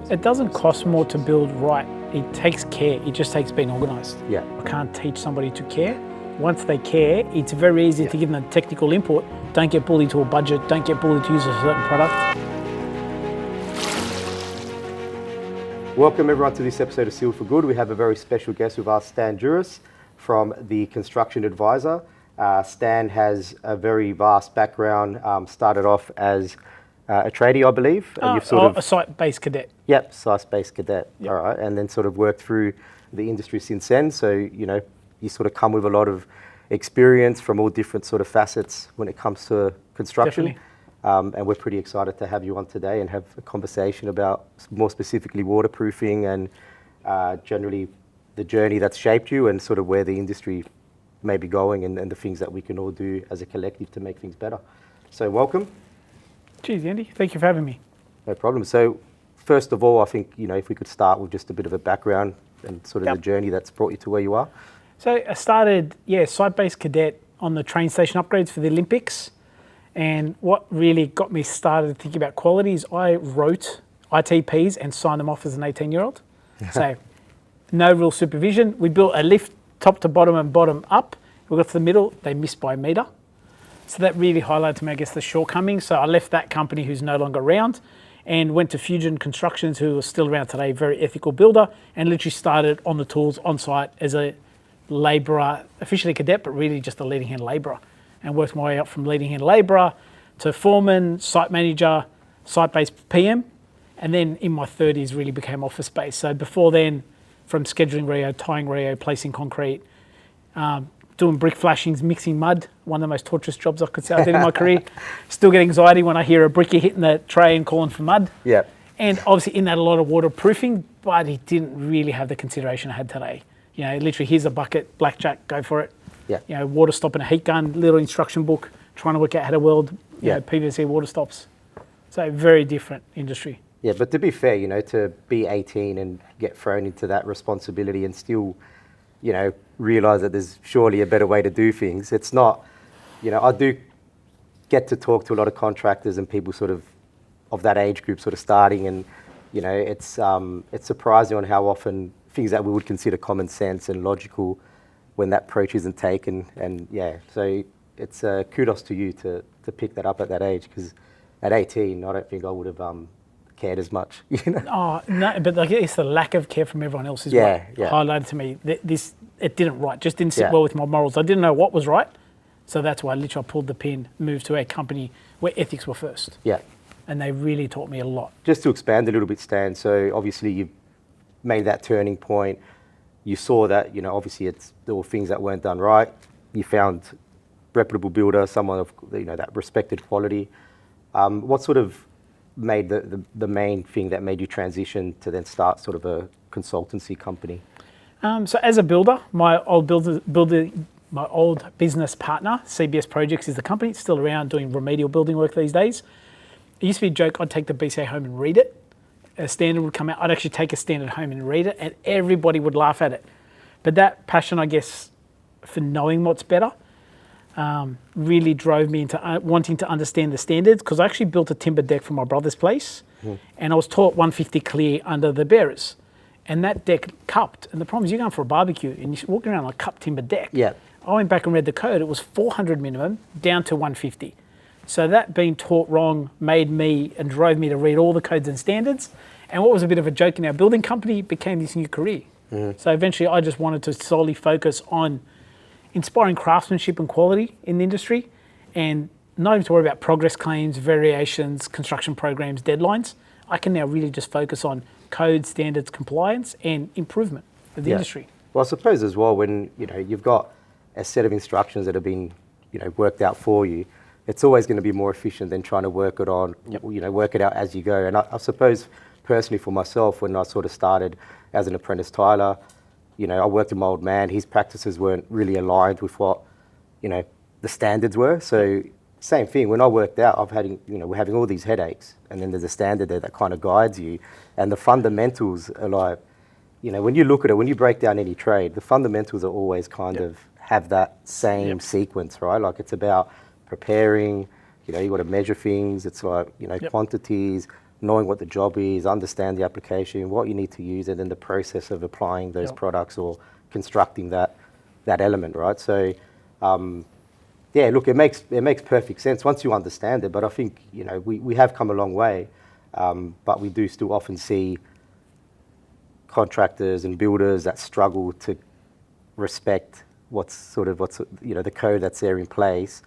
It doesn't cost more to build right. It takes care. It just takes being organised. Yeah. I can't teach somebody to care. Once they care, it's very easy to give them the technical input. Don't get bullied to a budget. Don't get bullied to use a certain product. Welcome everyone to this episode of Sealed for Good. We have a very special guest with us, Stan Giaouris from the Construction Advisor. Stan has a very vast background, started off as a tradie, I believe. A site-based cadet. Yep, site-based cadet, Yep. all right. And then sort of worked through the industry since then. So, you know, you sort of come with a lot of experience from all different sort of facets when it comes to construction. Definitely. And we're pretty excited to have you on today and have a conversation about more specifically waterproofing and generally the journey that's shaped you and sort of where the industry may be going and the things that we can all do as a collective to make things better. So welcome. Cheers, Andy. Thank you for having me. No problem. So first of all, I think, you know, if we could start with just a bit of a background and sort of the journey that's brought you to where you are. So I started, site-based cadet on the train station upgrades for the Olympics. And what really got me started thinking about quality is I wrote ITPs and signed them off as an 18-year-old. So no real supervision. We built a lift top to bottom and bottom up. We got to the middle, they missed by a metre. So that really highlighted to me, I guess, the shortcomings. So I left that company who's no longer around and went to Fusion Constructions, who are still around today, very ethical builder, and literally started on the tools on site as a labourer, officially cadet, but really just a leading hand labourer. And worked my way up from leading hand labourer to foreman, site manager, site-based PM, and then in my 30s really became office space. So before then, from scheduling reo, tying reo, placing concrete, doing brick flashings, mixing mud, one of the most torturous jobs I could say I did in my career. Still get anxiety when I hear a brickie hitting the tray and calling for mud. Yeah. And obviously in that a lot of waterproofing, but it didn't really have the consideration I had today. You know, literally here's a bucket, blackjack, go for it. Yeah. You know, water stop and a heat gun, little instruction book, trying to work out how to weld, you know, PVC water stops. So very different industry. Yeah, but to be fair, you know, to be 18 and get thrown into that responsibility and still, you know, realise that there's surely a better way to do things. It's not, you know, I do get to talk to a lot of contractors and people sort of that age group sort of starting, and, you know, it's surprising on how often things that we would consider common sense and logical, when that approach isn't taken. And yeah, so it's kudos to you to pick that up at that age, because at 18, I don't think I would have cared as much, you know? Oh, no, but like it's the lack of care from everyone else is what highlighted to me. It didn't right, just didn't sit well with my morals. I didn't know what was right, so that's why literally I pulled the pin, moved to a company where ethics were first. Yeah. And they really taught me a lot. Just to expand a little bit, Stan, so obviously you've made that turning point. You saw that, you know, obviously there were things that weren't done right. You found reputable builder, someone of, you know, that respected quality. What sort of made the main thing that made you transition to then start sort of a consultancy company? So as a builder, my old business partner, CBS Projects is the company. It's still around doing remedial building work these days. It used to be a joke, I'd take the BCA home and read it. A standard would come out, I'd actually take a standard home and read it, and everybody would laugh at it. But that passion, I guess, for knowing what's better, really drove me into wanting to understand the standards, because I actually built a timber deck for my brother's place, and I was taught 150 clear under the bearers. And that deck cupped, and the problem is you're going for a barbecue, and you're walking around on a cupped timber deck. Yeah. I went back and read the code, it was 400 minimum, down to 150. So that being taught wrong made me and drove me to read all the codes and standards. And what was a bit of a joke in our building company became this new career. So eventually I just wanted to solely focus on inspiring craftsmanship and quality in the industry, and not even to worry about progress claims, variations, construction programs, deadlines. I can now really just focus on code, standards, compliance, and improvement of the industry. Well, I suppose as well, when, you know, you've got a set of instructions that have been, you know, worked out for you, it's always going to be more efficient than trying to work it on, you know, work it out as you go. And I suppose personally for myself, when I sort of started as an apprentice tiler, you know, I worked with my old man, his practices weren't really aligned with what, you know, the standards were. So same thing, when I worked out, we're having all these headaches, and then there's a standard there that kind of guides you. And the fundamentals are like, you know, when you look at it, when you break down any trade, the fundamentals are always kind of have that same sequence, right? Like it's about preparing, you know, you got to measure things. It's like, you know, quantities, knowing what the job is, understand the application, what you need to use, and then the process of applying those products or constructing that element, right? So, yeah, look, it makes perfect sense once you understand it. But I think, you know, we have come a long way, but we do still often see contractors and builders that struggle to respect what's you know, the code that's there in place,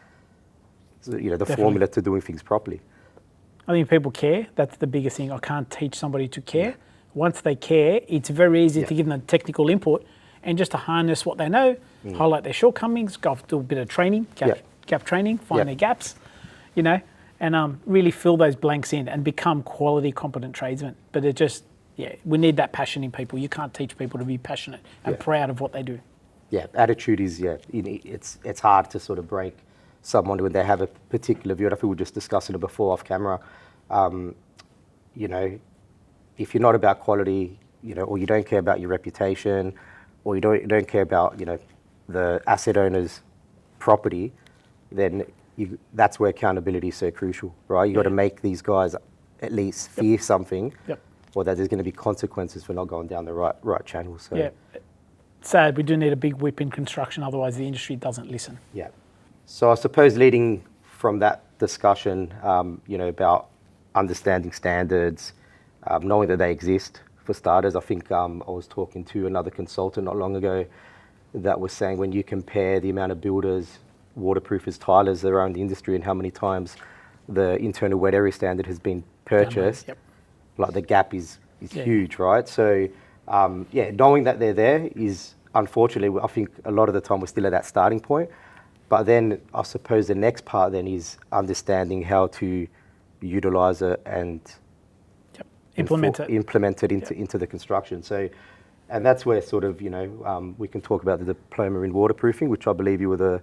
so, you know, the formula to doing things properly. I think people care. That's the biggest thing. I can't teach somebody to care. Once they care, it's very easy to give them the technical input and just to harness what they know, highlight their shortcomings, go off, do a bit of training, GAPP training, find their gaps, you know, and really fill those blanks in and become quality, competent tradesmen. But it just, we need that passion in people. You can't teach people to be passionate and proud of what they do. Yeah, attitude is, it's hard to sort of break someone when they have a particular view. I think we were just discussing it before off camera. You know, if you're not about quality, you know, or you don't care about your reputation, or you don't care about, you know, the asset owner's property, then that's where accountability is so crucial, right? You got to make these guys at least fear something, or that there's going to be consequences for not going down the right channel. So sad, we do need a big whip in construction, otherwise the industry doesn't listen. Yeah. So I suppose leading from that discussion, you know, about understanding standards, knowing that they exist for starters. I think I was talking to another consultant not long ago that was saying when you compare the amount of builders, waterproofers, tilers around the industry and how many times the internal wet area standard has been purchased, like the gap is huge, right? So knowing that they're there is, unfortunately, I think a lot of the time we're still at that starting point. But then I suppose the next part then is understanding how to utilize it and implement it into the construction. So, and that's where sort of, you know, we can talk about the diploma in waterproofing, which I believe you were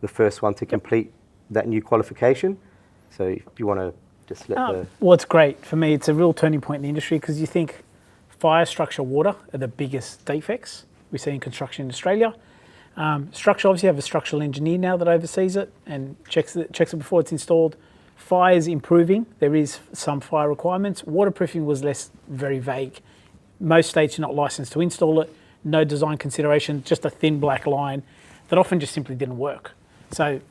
the first one to complete that new qualification. So if you want to just let Well, it's great. For me, it's a real turning point in the industry because you think fire, structure, water are the biggest defects we see in construction in Australia. Structure, obviously, you have a structural engineer now that oversees it and checks it before it's installed. Fire is improving. There is some fire requirements. Waterproofing was very vague. Most states are not licensed to install it. No design consideration, just a thin black line that often just simply didn't work. So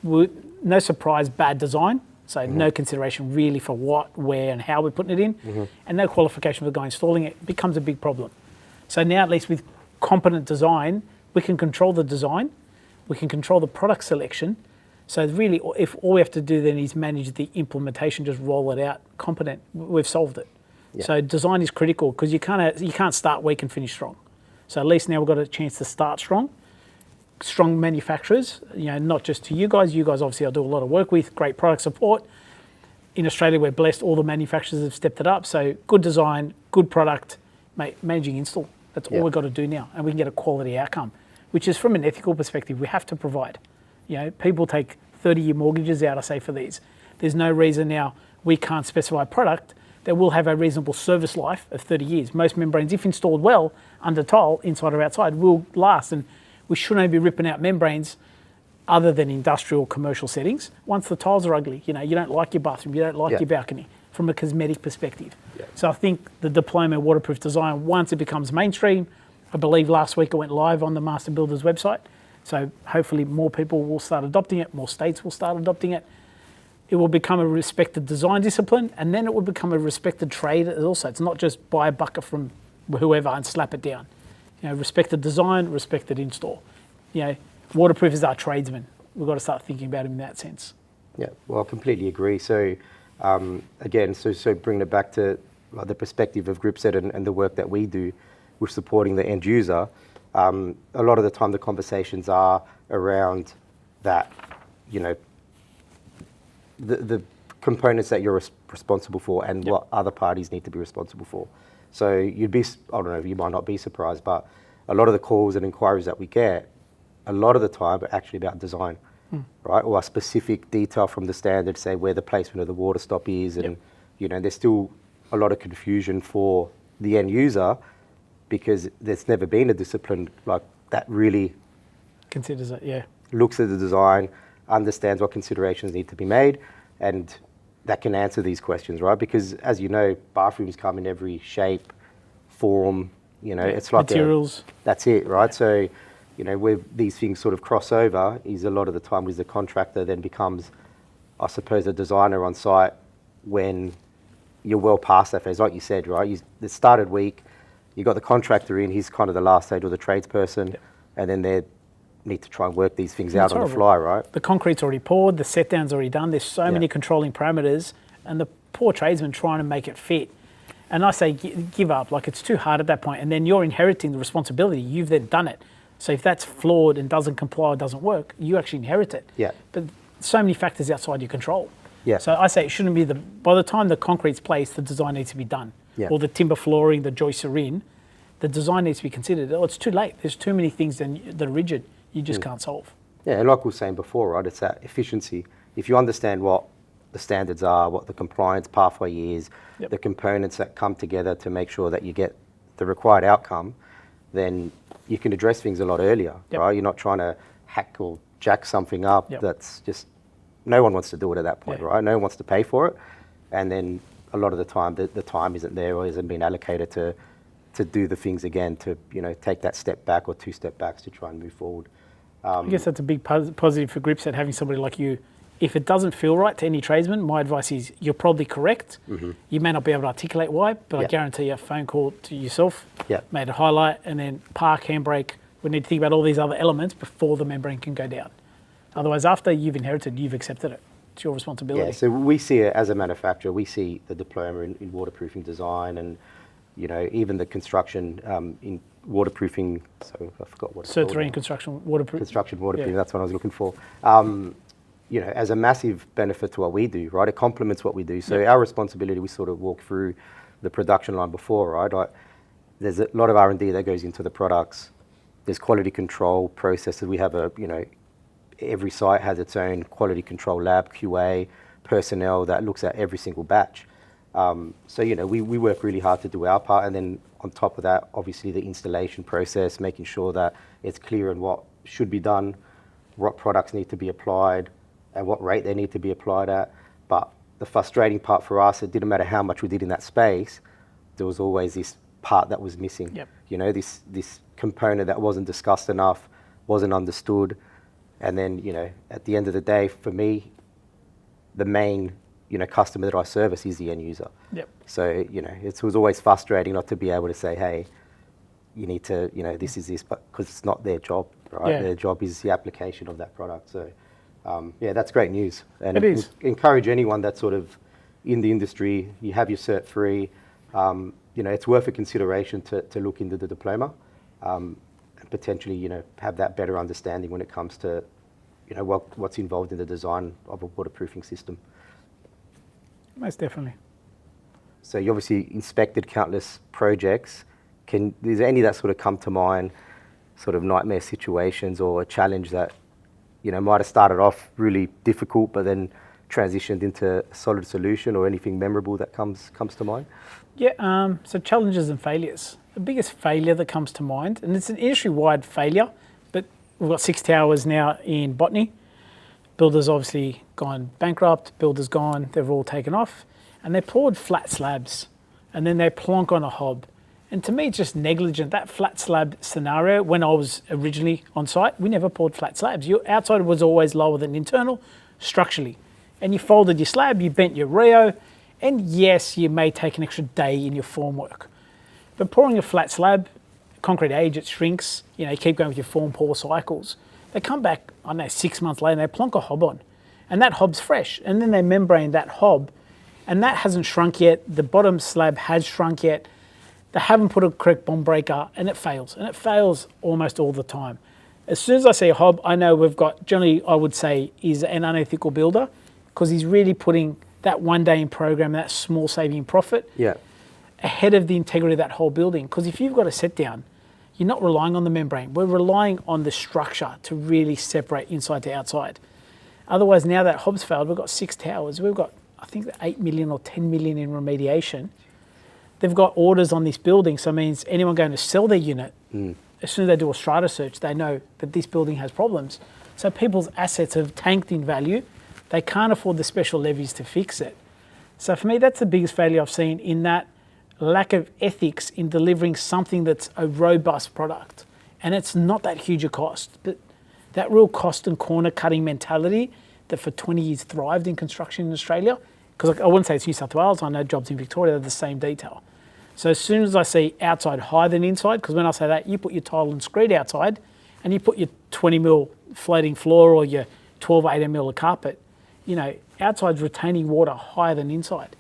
no surprise, bad design. So no consideration really for what, where and how we're putting it in. And no qualification for the guy installing it. It becomes a big problem. So now at least with competent design, we can control the design, we can control the product selection. So really, if all we have to do then is manage the implementation, just roll it out competent, we've solved it. So design is critical because you can't start weak and finish strong. So at least now we've got a chance to start strong. Strong manufacturers, you know, not just to you guys. You guys obviously I do a lot of work with, great product support. In Australia, we're blessed, all the manufacturers have stepped it up. So good design, good product, managing install. That's all we've got to do now. And we can get a quality outcome, which is from an ethical perspective, we have to provide. You know, people take 30-year mortgages out, I say, for these. There's no reason now we can't specify a product that will have a reasonable service life of 30 years. Most membranes, if installed well, under tile, inside or outside, will last. And we shouldn't only be ripping out membranes other than industrial commercial settings. Once the tiles are ugly, you know, you don't like your bathroom, you don't like your balcony from a cosmetic perspective. So I think the diploma waterproof design, once it becomes mainstream, I believe last week it went live on the Master Builders website. So hopefully more people will start adopting it, more states will start adopting it. It will become a respected design discipline, and then it will become a respected trade also. It's not just buy a bucket from whoever and slap it down. You know, respected design, respected install. You know, waterproof is our tradesman. We've got to start thinking about him in that sense. Yeah, well, I completely agree. So again, so bringing it back to like the perspective of Gripset and the work that we do with supporting the end user, a lot of the time the conversations are around that, you know, the components that you're responsible for and what other parties need to be responsible for. So you'd be, I don't know, you might not be surprised, but a lot of the calls and inquiries that we get, a lot of the time are actually about design, right? Or a specific detail from the standard, say where the placement of the water stop is. And, you know, there's still a lot of confusion for the end user because there's never been a discipline like that really considers it, looks at the design, understands what considerations need to be made, and that can answer these questions, right? Because as you know, bathrooms come in every shape, form, it's like materials. That's it, right? So, where these things sort of cross over is a lot of the time with the contractor then becomes, I suppose, a designer on site when you're well past that phase. Like you said, right? It started weak, you got the contractor in, he's kind of the last stage, or the tradesperson, and then they need to try and work these things out on the fly, right? The concrete's already poured, the set down's already done, there's so many controlling parameters, and the poor tradesman trying to make it fit. And I say, give up, like it's too hard at that point, and then you're inheriting the responsibility, you've then done it. So if that's flawed and doesn't comply or doesn't work, you actually inherit it. Yeah. But so many factors outside your control. Yeah. So I say it shouldn't be by the time the concrete's placed, the design needs to be done. Yeah. Or the timber flooring, the joists are in, the design needs to be considered. Oh, it's too late. There's too many things that are rigid, you just can't solve. Yeah, and like we were saying before, right, it's that efficiency. If you understand what the standards are, what the compliance pathway is, the components that come together to make sure that you get the required outcome, then you can address things a lot earlier, right? You're not trying to hack or jack something up that's just, no one wants to do it at that point, right? No one wants to pay for it. And then a lot of the time, the time isn't there or isn't being allocated to do the things again, to, take that step back or 2 step backs to try and move forward. I guess that's a big positive for Gripset, having somebody like you. If it doesn't feel right to any tradesman, my advice is you're probably correct. You may not be able to articulate why, but I guarantee a phone call to yourself, made a highlight, and then park, handbrake. We need to think about all these other elements before the membrane can go down. Otherwise, after you've inherited, you've accepted it. It's your responsibility. Yeah, so we see it as a manufacturer, we see the diploma in waterproofing design and, even the construction in waterproofing, so I forgot what it's called. Cert 3 in construction waterproofing. Construction waterproofing, that's what I was looking for. As a massive benefit to what we do, right? It complements what we do. So our responsibility, we sort of walk through the production line before, right? Like, there's a lot of R&D that goes into the products. There's quality control processes. We have every site has its own quality control lab, QA, personnel that looks at every single batch. So, we work really hard to do our part. And then on top of that, obviously the installation process, making sure that it's clear on what should be done, what products need to be applied, at what rate they need to be applied at. But the frustrating part for us, it didn't matter how much we did in that space, there was always this part that was missing. This component that wasn't discussed enough, wasn't understood. And then, at the end of the day, for me, the main, customer that I service is the end user. So, it was always frustrating not to be able to say, hey, you need to, this is this, but because it's not their job, right? Their job is the application of that product. So, that's great news. And it is. Encourage anyone that's sort of in the industry, you have your Cert 3, it's worth a consideration to look into the diploma and potentially, have that better understanding when it comes to, what's involved in the design of a waterproofing system. Most definitely. So you obviously inspected countless projects. Is there any that sort of come to mind, sort of nightmare situations or a challenge that, might have started off really difficult, but then transitioned into a solid solution, or anything memorable that comes to mind? Yeah, so challenges and failures. The biggest failure that comes to mind, and it's an industry-wide failure, but we've got 6 towers now in Botany. Builders obviously gone bankrupt, builders gone, they've all taken off, and they poured flat slabs, and then they plonk on a hob. And to me, it's just negligent. That flat slab scenario, when I was originally on site, we never poured flat slabs. Your outside was always lower than internal, structurally. And you folded your slab, you bent your Rio, and yes, you may take an extra day in your formwork. But pouring a flat slab, concrete age, it shrinks, you keep going with your form pour cycles. They come back, 6 months later, and they plonk a hob on. And that hob's fresh. And then they membrane that hob, and that hasn't shrunk yet. The bottom slab has shrunk yet. They haven't put a correct bond breaker, and it fails. And it fails almost all the time. As soon as I see a hob, I know we've got, generally I would say, is an unethical builder, because he's really putting that 1 day in program, that small saving profit, ahead of the integrity of that whole building. Because if you've got a set down, you're not relying on the membrane. We're relying on the structure to really separate inside to outside. Otherwise, now that hob's failed, we've got 6 towers. We've got, I think, 8 million or 10 million in remediation. They've got orders on this building, so it means anyone going to sell their unit, as soon as they do a strata search, they know that this building has problems. So people's assets have tanked in value. They can't afford the special levies to fix it. So for me, that's the biggest failure I've seen, in that lack of ethics in delivering something that's a robust product. And it's not that huge a cost, but that real cost and corner cutting mentality that for 20 years thrived in construction in Australia, because I wouldn't say it's New South Wales, I know jobs in Victoria, they're the same detail. So as soon as I see outside higher than inside, because when I say that, you put your tile and screed outside and you put your 20 mil floating floor or your 12 or 18 mil of carpet, you know, outside's retaining water higher than inside.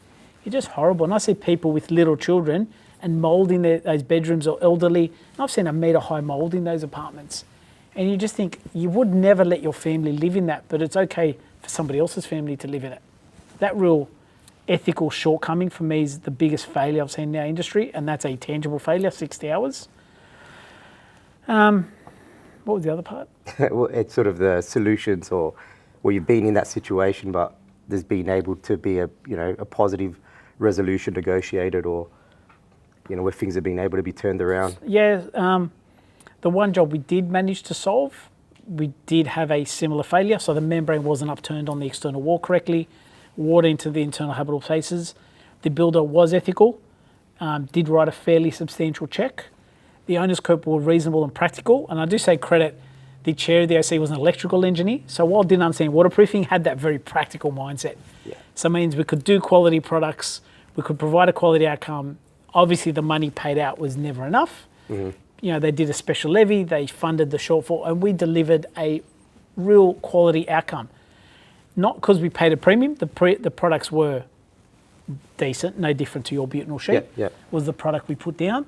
It's just horrible. And I see people with little children and mould in those bedrooms, or elderly. And I've seen a metre high mould in those apartments. And you just think, you would never let your family live in that, but it's okay for somebody else's family to live in it. That real ethical shortcoming for me is the biggest failure I've seen in our industry, and that's a tangible failure, 60 hours. What was the other part? Well, it's sort of the solutions, or you've been in that situation, but there's been able to be a positive resolution negotiated, or where things have been able to be turned around. Yeah, the one job we did manage to solve, we did have a similar failure. So the membrane wasn't upturned on the external wall correctly, water into the internal habitable spaces. The builder was ethical, did write a fairly substantial check. The owners' scope were reasonable and practical, and I do say credit, the chair of the OC was an electrical engineer, so while didn't understand waterproofing, had that very practical mindset. Yeah. So it means we could do quality products, we could provide a quality outcome. Obviously the money paid out was never enough. Mm-hmm. They did a special levy, they funded the shortfall, and we delivered a real quality outcome. Not because we paid a premium, the products were decent, no different to your butanol sheet, was the product we put down.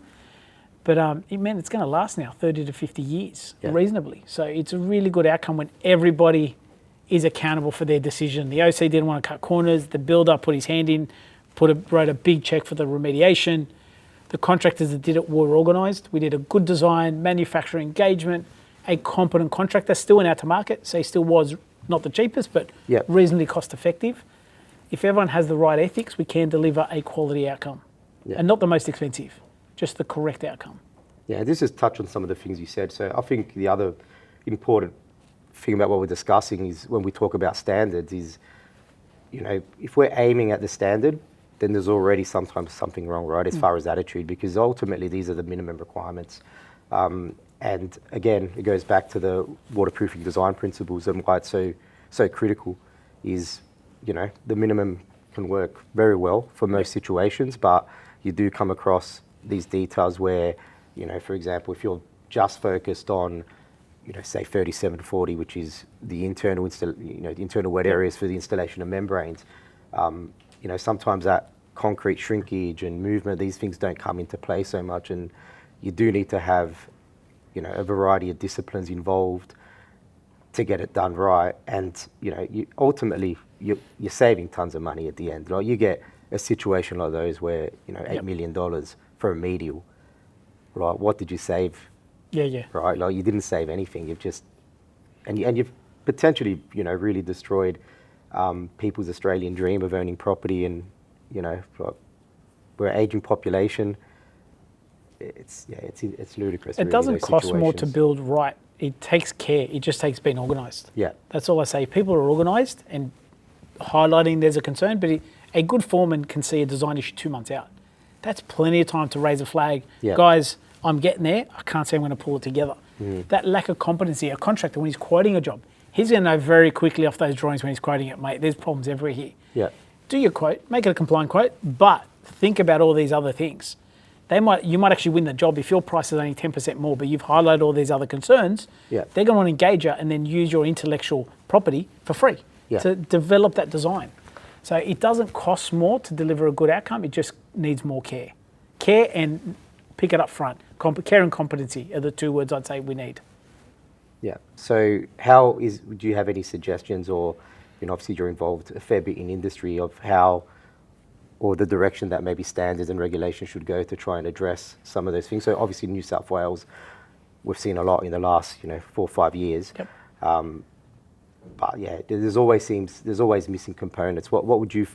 But it meant it's going to last now 30 to 50 years, reasonably. So it's a really good outcome when everybody is accountable for their decision. The OC didn't want to cut corners, the builder put his hand in, wrote a big check for the remediation. The contractors that did it were organised. We did a good design, manufacturer engagement, a competent contractor, still went out to market, so he still was not the cheapest, but reasonably cost effective. If everyone has the right ethics, we can deliver a quality outcome. And not the most expensive, just the correct outcome. Yeah, this is touch on some of the things you said. So I think the other important thing about what we're discussing is when we talk about standards is, if we're aiming at the standard, then there's already sometimes something wrong, right, as far as attitude, because ultimately these are the minimum requirements. And again, it goes back to the waterproofing design principles and why it's so critical is, the minimum can work very well for most situations, but you do come across these details where, for example, if you're just focused on, say 3740, which is the internal, the internal wet areas for the installation of membranes, sometimes that concrete shrinkage and movement, these things don't come into play so much, and you do need to have, a variety of disciplines involved to get it done right. And, ultimately, you're saving tons of money at the end. Like you get a situation like those where, $8 million for a remedial, right? What did you save? Yeah. Right? Like you didn't save anything. You've just, and you've potentially, really destroyed people's Australian dream of owning property. And, we're an aging population. It's ludicrous. It doesn't cost more to build right. It takes care. It just takes being organised. Yeah. That's all I say. People are organised and highlighting there's a concern, but a good foreman can see a design issue 2 months out. That's plenty of time to raise a flag. Yeah. Guys, I'm getting there. I can't say I'm going to pull it together. That lack of competency, a contractor, when he's quoting a job, he's going to know very quickly off those drawings when he's quoting it, mate, there's problems everywhere here. Yeah. Do your quote, make it a compliant quote, but think about all these other things. You might actually win the job if your price is only 10% more, but you've highlighted all these other concerns. Yeah. They're going to want to engage you and then use your intellectual property for free to develop that design. So it doesn't cost more to deliver a good outcome. It just needs more care. Care and pick it up front. Care and competency are the two words I'd say we need. Yeah. So do you have any suggestions, or, obviously you're involved a fair bit in industry, of how, or the direction that maybe standards and regulations should go to try and address some of those things? So obviously New South Wales, we've seen a lot in the last, 4 or 5 years. Yep. But yeah, there's always missing components. What would you,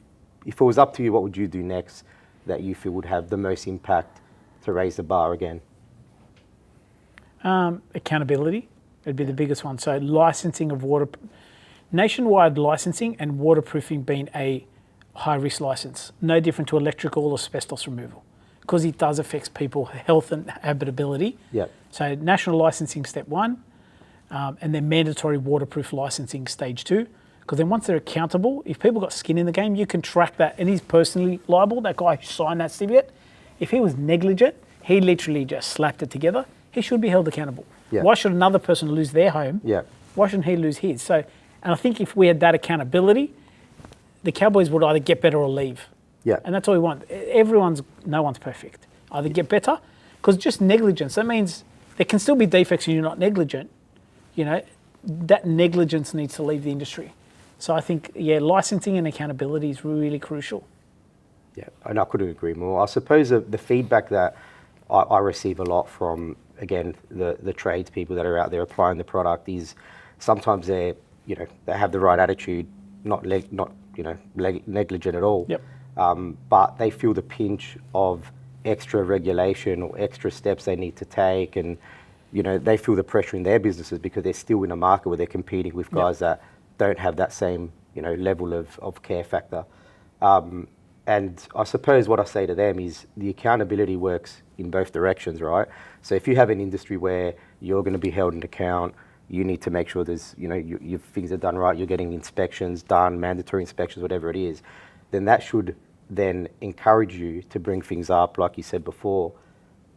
if it was up to you, what would you do next that you feel would have the most impact to raise the bar again? Accountability would be the biggest one. So licensing of nationwide licensing and waterproofing being a high risk license, no different to electrical or asbestos removal, because it does affect people's health and habitability. Yeah. So national licensing step 1, and then mandatory waterproof licensing stage 2. Because then once they're accountable, if people got skin in the game, you can track that, and he's personally liable. That guy who signed that certificate, if he was negligent, he literally just slapped it together. He should be held accountable. Yeah. Why should another person lose their home? Yeah. Why shouldn't he lose his? So, and I think if we had that accountability, the Cowboys would either get better or leave. Yeah. And that's all we want. No one's perfect. Either get better, because just negligence, that means there can still be defects and you're not negligent. You know, that negligence needs to leave the industry. So I think, yeah, licensing and accountability is really crucial. Yeah, and I couldn't agree more. I suppose the feedback that I receive a lot from, again, the tradespeople that are out there applying the product is sometimes they have the right attitude, not negligent at all. Yep. But they feel the pinch of extra regulation or extra steps they need to take, and they feel the pressure in their businesses because they're still in a market where they're competing with guys that don't have that same level of care factor. And I suppose what I say to them is the accountability works in both directions, right? So if you have an industry where you're going to be held in account, you need to make sure there's, your things are done right, you're getting inspections done, mandatory inspections, whatever it is, then that should then encourage you to bring things up, like you said before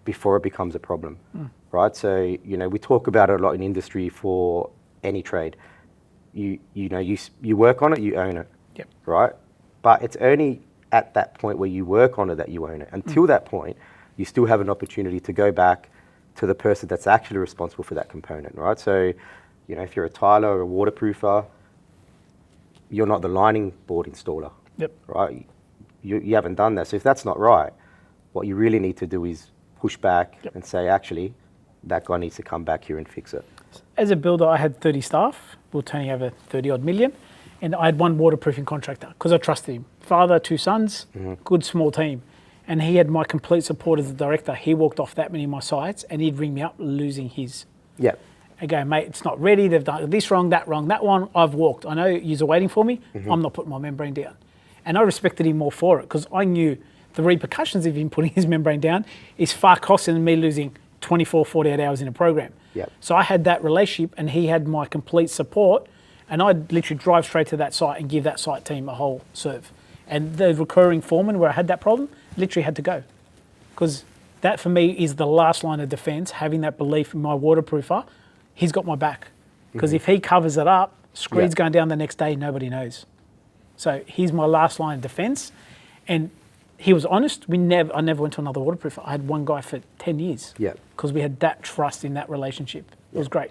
it becomes a problem, right? So, we talk about it a lot in industry for any trade. You work on it, you own it, right? But it's only at that point where you work on it that you own it. Until that point, you still have an opportunity to go back to the person that's actually responsible for that component, right? So, if you're a tiler or a waterproofer, you're not the lining board installer, right? You haven't done that. So if that's not right, what you really need to do is push back and say, actually, that guy needs to come back here and fix it. As a builder, I had 30 staff. We were turning over 30 odd million. And I had one waterproofing contractor because I trusted him. Father, 2 sons, good small team. And he had my complete support as the director. He walked off that many of my sites and he'd ring me up losing his. Yeah. I go, mate, it's not ready. They've done this wrong, that one. I've walked. I know you're waiting for me. I'm not putting my membrane down. And I respected him more for it because I knew the repercussions of him putting his membrane down is far costlier than me losing 24, 48 hours in a program. Yep. So I had that relationship and he had my complete support, and I'd literally drive straight to that site and give that site team a whole serve. And the recurring foreman where I had that problem literally had to go, because that for me is the last line of defense, having that belief in my waterproofer. He's got my back, because if he covers it up, screed's going down the next day, nobody knows. So he's my last line of defense. And he was honest. I never went to another waterproofer. I had one guy for 10 years. Yeah. Because we had that trust in that relationship. It was great.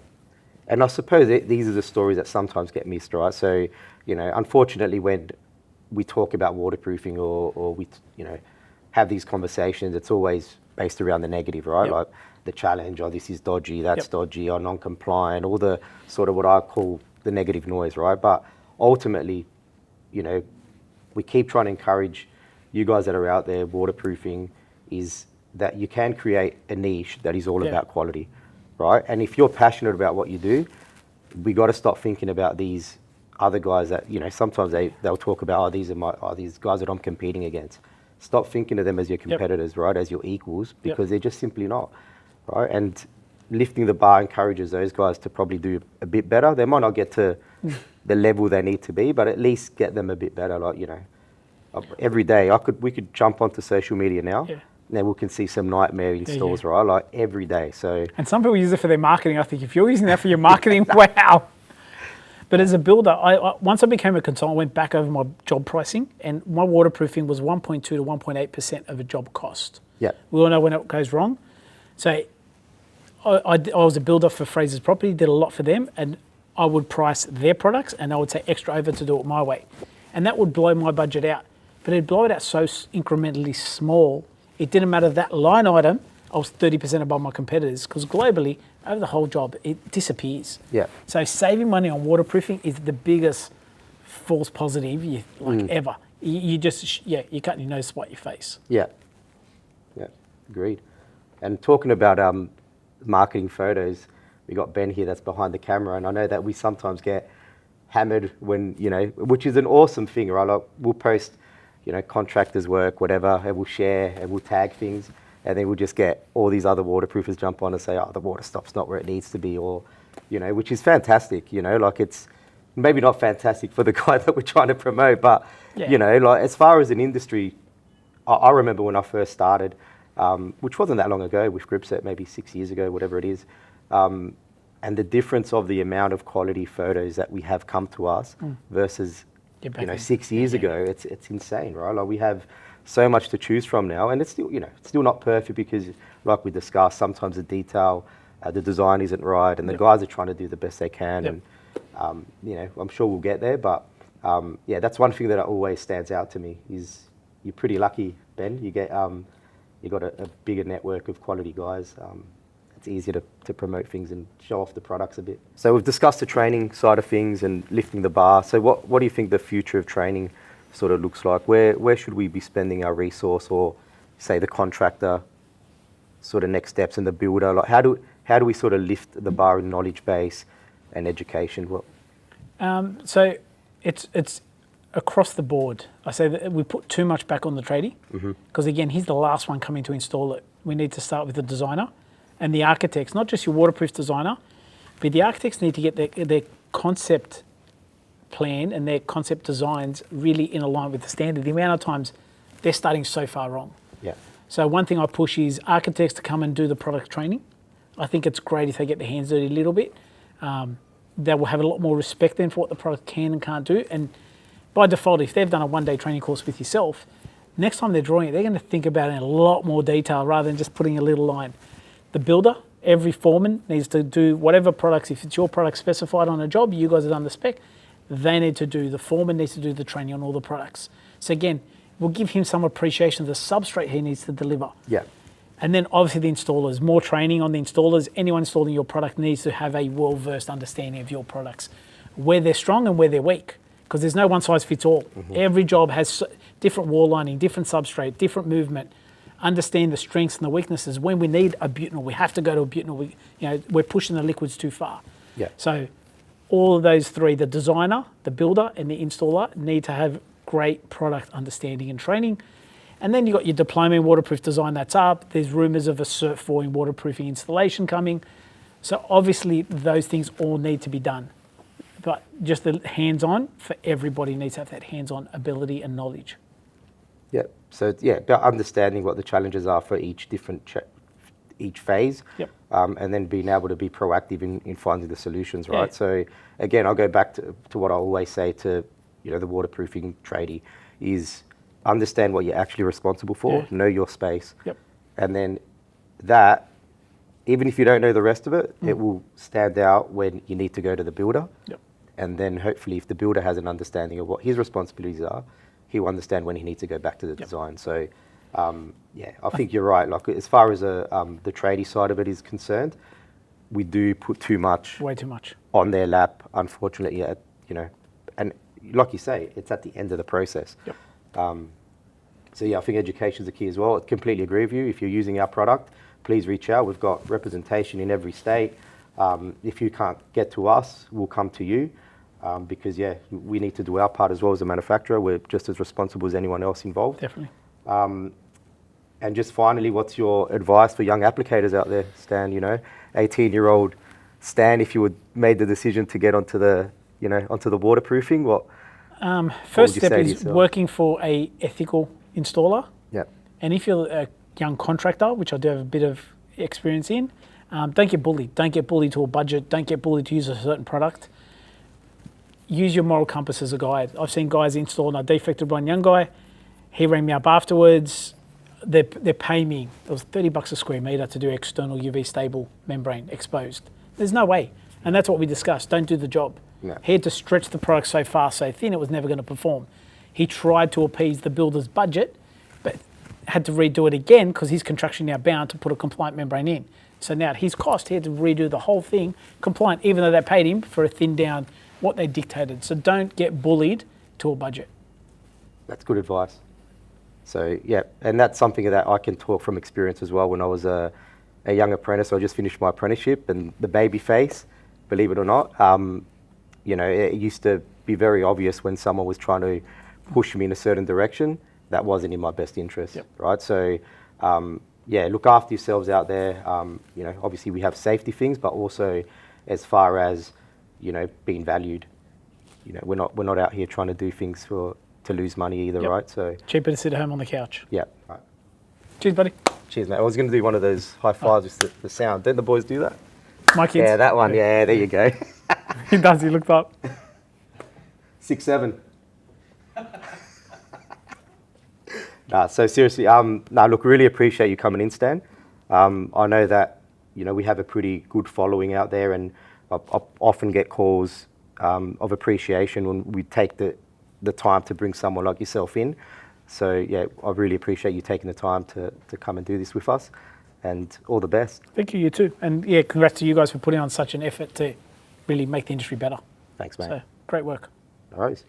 And I suppose these are the stories that sometimes get missed, right? So, unfortunately, when we talk about waterproofing or we, have these conversations, it's always based around the negative, right? Like the challenge, this is dodgy, that's dodgy, or non-compliant, all the sort of what I call the negative noise, right? But ultimately, we keep trying to encourage you guys that are out there waterproofing is that you can create a niche that is all about quality, right? And if you're passionate about what you do, we got to stop thinking about these other guys that, sometimes they'll talk about, these guys that I'm competing against. Stop thinking of them as your competitors, right? As your equals, because they're just simply not, right? And lifting the bar encourages those guys to probably do a bit better. They might not get to the level they need to be, but at least get them a bit better. Like, every day we could jump onto social media now. Now we can see some nightmare installs, right? Like every day. So. And some people use it for their marketing. I think if you're using that for your marketing, wow. But as a builder, once I became a consultant, I went back over my job pricing, and my waterproofing was 1.2 to 1.8% of a job cost. Yeah. We all know when it goes wrong. So I was a builder for Fraser's Property, did a lot for them, and I would price their products, and I would say extra over to do it my way. And that would blow my budget out. But it'd blow it out so incrementally small, it didn't matter that line item, I was 30% above my competitors, because globally, over the whole job, it disappears. Yeah. So saving money on waterproofing is the biggest false positive ever. You just, you cut your nose, spite your face. Yeah. Yeah, agreed. And talking about marketing photos, we got Ben here that's behind the camera, and I know that we sometimes get hammered when, which is an awesome thing, right? Like we'll post contractors work, whatever, and we'll share and we'll tag things, and then we'll just get all these other waterproofers jump on and say, oh, the water stop's not where it needs to be, or, which is fantastic, like it's maybe not fantastic for the guy that we're trying to promote, but, like as far as an industry, I remember when I first started, which wasn't that long ago with Gripset, maybe 6 years ago, whatever it is, and the difference of the amount of quality photos that we have come to us versus 6 years ago, it's insane, right? Like we have so much to choose from now, and it's still, it's still not perfect because, like we discussed, sometimes the detail, the design isn't right, and the guys are trying to do the best they can, and I'm sure we'll get there. But that's one thing that always stands out to me is you're pretty lucky, Ben. You get you got a bigger network of quality guys. It's easier to promote things and show off the products a bit. So we've discussed the training side of things and lifting the bar. So what do you think the future of training sort of looks like? Where should we be spending our resource, or say the contractor sort of next steps, and the builder? Like how do we sort of lift the bar in knowledge base and education? So it's across the board. I say that we put too much back on the tradie because again, he's the last one coming to install it. We need to start with the designer and the architects, not just your waterproof designer, but the architects need to get their concept plan and their concept designs really in line with the standard. The amount of times they're starting so far wrong. Yeah. So one thing I push is architects to come and do the product training. I think it's great if they get their hands dirty a little bit. They will have a lot more respect then for what the product can and can't do. And by default, if they've done a one-day training course with yourself, next time they're drawing it, they're going to think about it in a lot more detail rather than just putting a little line. The builder, every foreman needs to do whatever products, if it's your product specified on a job, you guys have done the spec, they need to do, the foreman needs to do the training on all the products. So again, we'll give him some appreciation of the substrate he needs to deliver. Yeah. And then obviously the installers, more training on the installers. Anyone installing your product needs to have a well-versed understanding of your products, where they're strong and where they're weak, because there's no one size fits all. Every job has different wall lining, different substrate, different movement. Understand the strengths and the weaknesses. When we need a butanol, we have to go to a butanol. We're pushing the liquids too far. Yeah. So all of those three, the designer, the builder, and the installer, need to have great product understanding and training. And then you've got your diploma in waterproof design that's up. There's rumours of a Cert 4 in waterproofing installation coming. So obviously those things all need to be done. But just the hands-on, for everybody needs to have that hands-on ability and knowledge. Yeah. So understanding what the challenges are for each different each phase, and then being able to be proactive in finding the solutions, right? Yeah. So again, I'll go back to what I always say to the waterproofing tradie is understand what you're actually responsible for, know your space, and then that, even if you don't know the rest of it, it will stand out when you need to go to the builder, and then hopefully if the builder has an understanding of what his responsibilities are, he'll understand when he needs to go back to the design. So I think you're right. Like as far as the tradie side of it is concerned, we do put way too much on their lap, unfortunately. And like you say, it's at the end of the process. So I think education is the key as well. I completely agree with you. If you're using our product, please reach out. We've got representation in every state. If you can't get to us, we'll come to you. Because we need to do our part as well as a manufacturer. We're just as responsible as anyone else involved. Definitely. And just finally, what's your advice for young applicators out there, Stan? 18-year-old Stan, if you would made the decision to get onto the waterproofing, first step is working for a ethical installer. Yeah. And if you're a young contractor, which I do have a bit of experience in, don't get bullied. Don't get bullied to a budget. Don't get bullied to use a certain product. Use your moral compass as a guide. I've seen guys install, and I defected one young guy. He rang me up afterwards. They're paying me, it was $30 a square metre to do external UV stable membrane exposed. There's no way. And that's what we discussed. Don't do the job. No. He had to stretch the product so far, so thin, it was never going to perform. He tried to appease the builder's budget, but had to redo it again because he's contractually now bound to put a compliant membrane in. So now at his cost, he had to redo the whole thing compliant, even though they paid him for a thin down what they dictated. So don't get bullied to a budget. That's good advice. So and that's something that I can talk from experience as well. When I was a young apprentice, I just finished my apprenticeship, and the baby face, believe it or not, it used to be very obvious when someone was trying to push me in a certain direction, that wasn't in my best interest, Yep. right? So, yeah, look after yourselves out there. You know, obviously we have safety things, but also as far as, you know, being valued. You know, we're not out here trying to do things to lose money either, Yep. right? So, Cheaper to sit at home on the couch. yeah. Right. Cheers, buddy. Cheers, mate. I was going to do one of those high fives with the sound. Don't the boys do that? My kids. Yeah, that one. Yeah, there you go. He does. He looked up. 6'7". Nah, so seriously, nah, look, really appreciate you coming in, Stan. I know that, you know, we have a pretty good following out there, and I often get calls of appreciation when we take the time to bring someone like yourself in. So yeah, I really appreciate you taking the time to come and do this with us, and all the best. Thank you, you too. And yeah, congrats to you guys for putting on such an effort to really make the industry better. Thanks, mate. So, great work. No worries.